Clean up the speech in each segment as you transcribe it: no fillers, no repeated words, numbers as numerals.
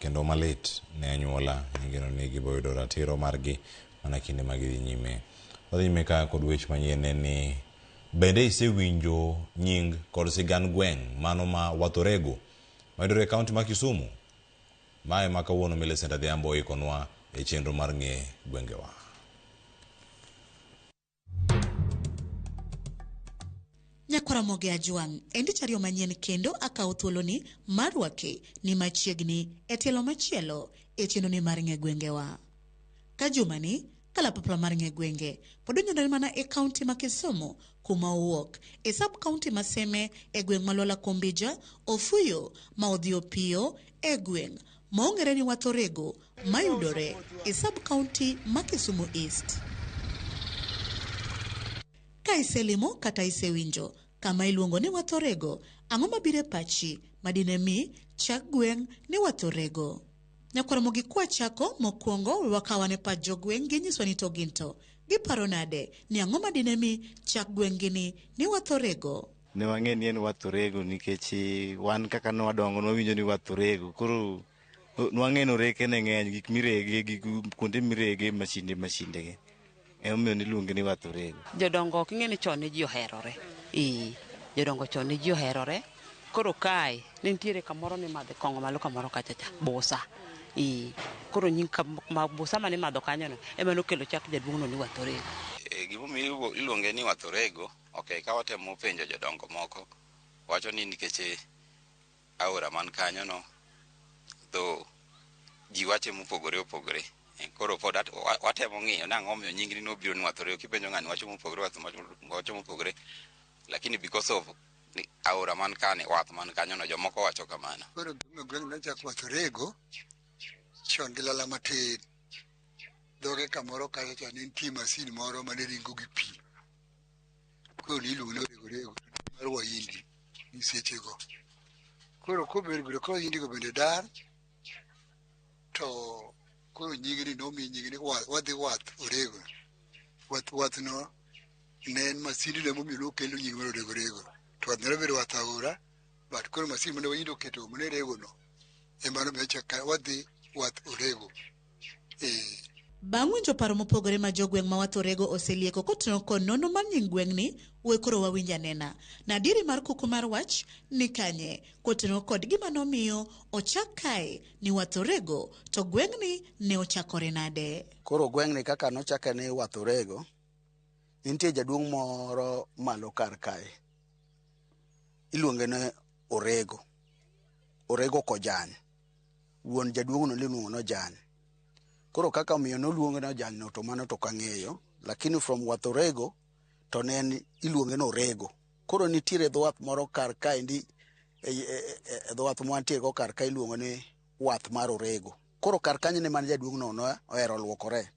kendo malit ne anyuola ngeno ni giboyudo ratiro margi mana kinde ma gidhi nyime. Wadhi nyime ka kod wech manyien ni bende isewinjo nying kod sigand gweng' mano ma Wathorego mayudore e kaunti ma Kisumu. Mae ma kawuono Millicent Adhiambo ikonwa e chenro mar ng'e gwengewa. Nyakwaramoge Ajwang' endi chario manyien kendo akaw thuoloni mar wake ni machiegni e tielo machielo e chenro ni mar ng'e gwengewa. Ka jumani kalapapla mar ng'e gwenge pod onyondore mana e kaunti ma Kisumu kuma owuok e sub kaunti ma Seme e gweng' ma Luala Kombija, Ofuyo ma odhi Opiyo e gweng' ma ong'ere ni Wathorego mayudore e sub kaunti ma Kisumu East. Ka iselimo kata isewinjo kama iluongo ni Wathorego, ang'o mabiro e pachi madine mi chak gweng' ni Wathorego? Nyakwaramogi kwa chako mokwongo wakawane pa jogweng' ginyiswa ni to ginto giparo nade ni ang'o madine mi chak gweng' gini ni Wathorego? Ne wang'e ni en Wathorego nikech wan kaka nwadongo nwawinjo ni Wathorego, koro nwang'eno reke ne ng'eny, gik mirege, gik kuonde mirege, mashinde ge emomiyo niluonge ni Wathorego. Jodongo ok ing'e ni chon ne ji oherore. Jodongo chon ne ji oherore. Koro kae ne nitiere kamoro ni madhe kong'o malo kamoro kachacha busa. Koro nying busa mane madho kanyono ema nokelo chak jaduong'no ni Wathorego. Gimomiyo iluonge ni Wathorego, okay, ka watemo penjo jodongo moko wacho ni nikech aora man kanyono dho ji wache mopogore opogore. Koro pod watemo ng'iyo nang'o omiyo nying ni nobiro ni Wathorego. Kipenjo ng'ani wacho mopogore, lakini because of aora man kane, wath man kanyono, jomoko wacho kamano. Koro gweng' nochako Wathorego chon gi lala matin. Dhoge kamoro kacha ne nitie masin moro mane ringo gi pi. Koro niluongo ni Wathorego mar Wahindi ni sechego. Koro kobedo ko Wahindi go bende dar, to koro nyingni nomiyi nyingni wadhi Wathorego. Wath no ne en masini ne momiyo nokelo nying mar Wathorego. To wath nobedo wath aora, but koro masin mane Wahindi oketo mane rego no ema nomiyo chaka wadhi Wathorego. Bang' winjo paro mopogore ma jogweng' ma Wathorego oselieko kotenore kod nono mar nying gweng'ni, we koro wawinj anena nadiri mar kuku mar wach ni kanye kotenore kod gima nomiyo ochak kae ni Wathorego, to gweng'ni ne ochakore nade? Koro gweng'ni kaka nochake ni Wathorego, nitie jaduong' moro malo kar kae iluonge ne Orego Kojany. Wuon jaduong'no iluongo no Jany. Koro kaka omiyo noluonge no Jany no to mano to kang'eyo, lakini from Wathorego to ne iluonge no Orego. Koro nitiere dho wath moro kar kae dho wath mwantie go kar kae iluongo ni wath mar Orego. Koro kar kanyo ne man jaduong'no ohero luokore.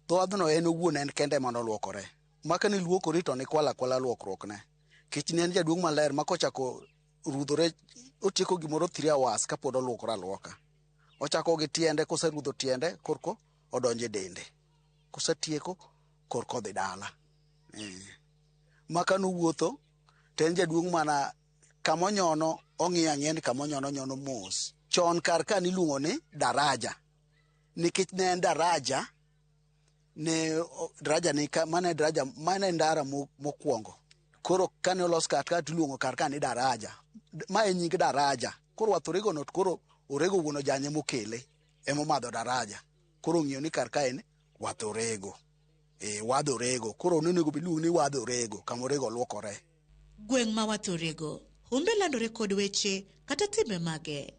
Dho wadhno en owuon en kende mano luokore. Maka ni luokori to ni kwala luokruokne. Kech ne en jaduong' maler ma kochako rudhore otieko gimoro 3 hours kapod oluokore aluoka. Ochako gi tiende, koserudho tiende korko odonje dende. Kosetieko korko dhi dala. Maka nowuotho to en jaduong' mana kamonyono ong'iyo ang'en kamonyono nyono mos. Chon kar ka niluongo ni daraja. Nikech ne en daraja mane ndara mokwongo. Koro kane olos kar ka tiluongo kar ka ni daraja. Ma en nying daraja. Koro Wathorego no koro Orego wuono Janye mokele emo madho daraja. Koro ng'iyo ni kar ka en Wathorego. Wadhorego. Koro nonego biluongo ni Wadhorego kama Orego luokore. Gweng' ma Wathorego humbe landore kod weche kata timbe mage.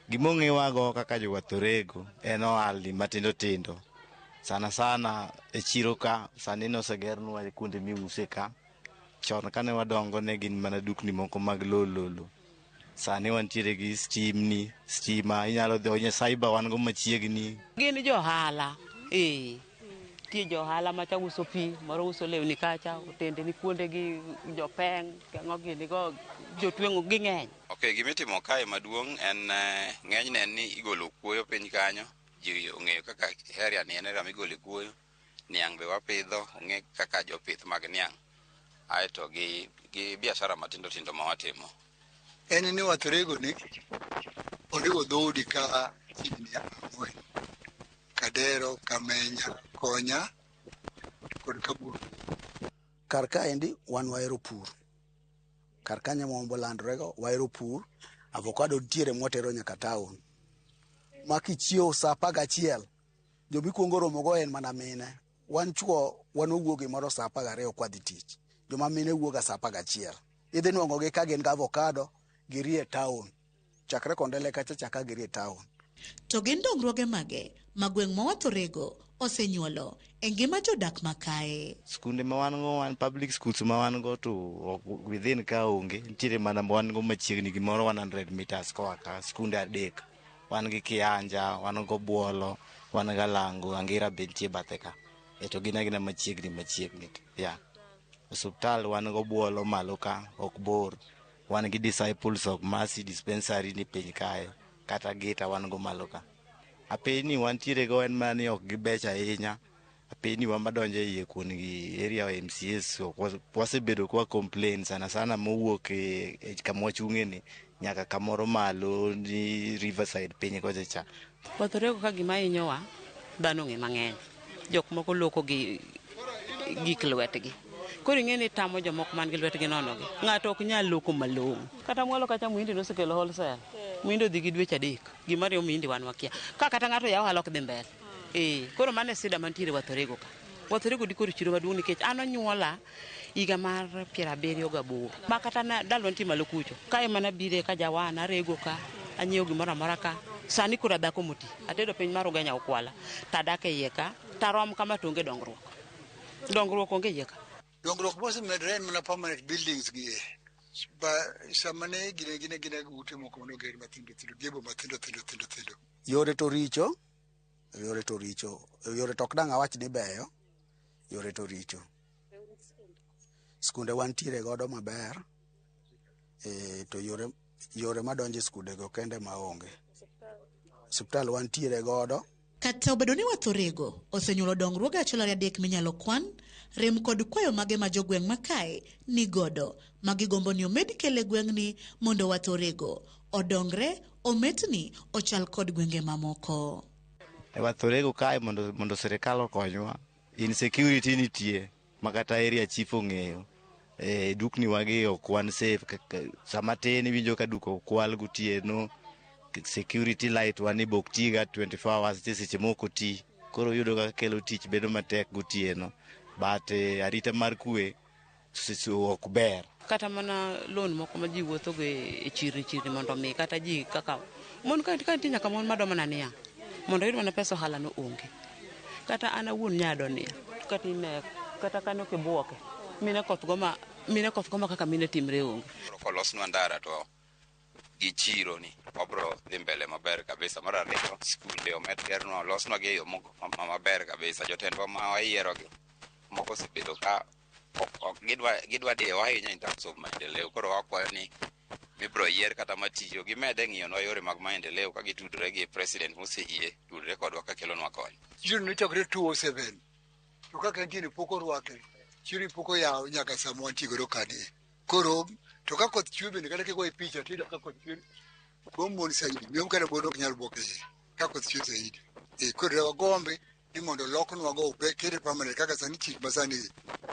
Gimong'ewago kaka jo Wathorego en ohalni matindo tindo. Sana e chiro ka sani nosegernwa kuonde miuse ka. Chon kane wadongo ne gin mana dukni moko mag lolo. Sani wantiere gi stima, inyalo donjo cyber wan go machiegni. Gin johala. Tie johala macha uso pi, moro uso lewni kacha, otende ni kuonde gi jopeng, kang'o gini go jotweng'o ging'eny. Okay, gimitimo kae maduong' en ng'enyne ni igolo kuoyo piny kanyo. Ji ong'eyo kaka area ni en area migole kuoyo. Niang' be wapidho, ong'e kaka jopith mag niang'. Aeto gi biashara matindo tindo ma watimo. En ni Wathorego ni ondego dhoudi ka machiegni ang'wen. Kadero, Kamenya, Konya, kod Kaburu. Kar kaendi wan wahero pur. Kar kanyo mombo landrego wahero pur. Avocado ntiere mwatero nyaka town. Ma kichiewo sa 11, jomikuongo romogo en mana mine. Wan chuo wan owuok gimoro sa 12 kwadhi tich. Joma mine wuoga sa 11. Idhi nwang'ogi ka gin gi avocado girie town. Chakre Kondele kacha chaka girie town. To gin dongruoge mage ma gweng' ma Wathorego osenyuolo e ngima jodak makae. Skunde ma wan go, wan public schools ma wan go to within ka onge. Nitiere mana wan go machiegni gimoro 100 meters koa ka skunde 3. Wan gi Kianja, wan go Buolo, wan ga Lango, Angira bentie bathe ka. To gina machiegni. Yeah. Osuptal wan go Buolo malo ka, ok bor. Wan gi Disciples of Mercy dispensary ni piny kae. Kata Gita wan go malo ka. Apeni wantiere go en mani ok gibech ahinya. Apeni wan madonje iye kuon gi area MCS wasebedo kwa complain sana mowuok e kama wachung'e ni nyaka kamoro malo ni Riverside piny kocha cha. Wathorego ka gima hinyowa dhano ng'e mang'eny. Jok moko loko gi gik lwetgi. Koro ing'eni tamo jomoko man gi lwetgi nono gi. Ng'ato ok nyal loko malong'o. Kata mwalo kacha Muhindi nosekelo wholesale. Muhindi dhi gi dweche 3. Gima riyo Muhindi wan wakia. Ka kata ng'ato yawo ohala ok dhi mbele. Koro mane sida mantiere Wathorego ka. Wathorego dikoro chiro maduong' nikech an onyuola higa mar 78. Ma kata ndalo nitie malo kucho. Kae mana bire ka jawan arego ka. Anyiewo gimoro amora ka. Sani kura dhako moti. Atedo piny mar Ugenya okwala. Tadak e iye ka. Tarom kama tonge dongruok. Dongruok onge iye ka. Dongruok mosemedore en mana permanent buildings gi. Ba samane gine ute moko noger mathindo gebo mathindo. Yore to richo. Yore to ok dang' awach ni beyo. Yore to richo. Skunde wantiere godo maber. To yore madonje skunde go kende maonge. Osuptal wantiere godo. Kata obedo ni Wathorego osenyuolo dongruoge achiel 3 minyalo kwan, rem kod kwayo mage ma jogweng' makae ni godo magigombo ni omed kele gweng'ni mondo Wathorego odongre ometni ochal kod gwenge mamoko. E Wathorego kae mondo sirikal okonywa. Insecurity nitie makata area chief ong'eyo. Dukni wagi ok wan safe. Sama tin winjo ka duka okwal gotieno. Security light wan ibok tiga 24 hours seche moko ti. Koro yudo ka kelo tich bedo matek gotieno. But arita mar kwe ok ber. Kata mana loan moko ma ji wuotho go e chiri mondo mi kata ji kaka mon ka nitie nyaka mon madoma na niya mondo yud mana pesa ohala no onge. Kata ana wuon nyado niya kata kano ke buoke mine koth goma kaka mine timre onge. Kolosnwa ndara to gi chiro ni wabro dhi mbele maber kabisa. Mar ariyo, skunde omed gernwa olosnwa gi e yo maber kabisa. Jotendwa ma wayiero gi moko osebedo ka gidwa diyo ahinya in terms of maendeleo. Koro wakwayo ni mibro yier kata matiyo gimede ng'iyonwa yore mag maendeleo ka gitudore gi president moseyie tudore kodwa ka kelonwa kony. Chiro nochakore 2007. To kaka ntiere pok orwake. Chiro pok oyaw nyaka sama wantigodo kani. Koro to ka koth chwe bende kata kigoye picha tida ka koth chwe bomon saidi miyo kana bodo ok nyal boke ka koth chwe saidi. Koro wagombe ni mondo loknwa go kere permanent kaka sani chik masani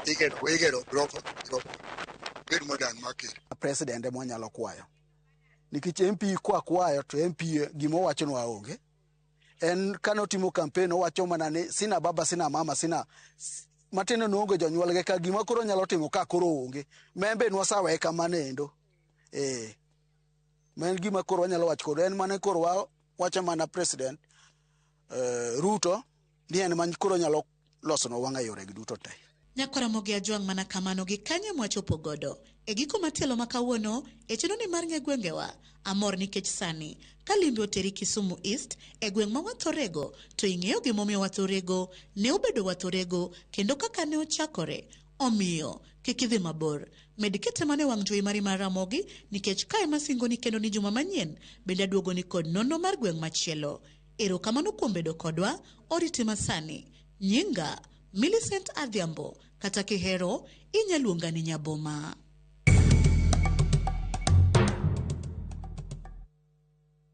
igero block bed modern market. President emo nyalo kwayo. Nikech MP kwayo to MP gimo wachonwa onge. En kanotimo campaign owacho mana ni sina baba sina mama sina matene noonge jonyuolge ka gima koro nyalo timo ka koro onge. Membe nwasawe kamanendo. Men gima koro wanyalo wacho koro en mana koro wacho mana president Ruto ni en man koro nyalo losono wang'a yore duto te. Nyakora mogi ajwang' mana kamano gi kanye mwachopo godo. E giko matielo makawuono e chenoni mar Nyagwengewa amor nikech sani kalimbe oteri Kisumu East e gweng' ma Wathorego to ing'eyo gimomiyo Wathorego ne obedo Wathorego kendo kaka ne ochakore. Omiyo kik idhi mabor. Med kete mane wang' jowi mari mar Ramogi nikech kae masingoni kendo ni juma manyien bende aduogoni kod nono mar gweng' machielo. Erokamano kuom bedo kodwa. Oriti masani. Nyinga Millicent Adhiambo kata kihero inyaluonga ni Nyaboma.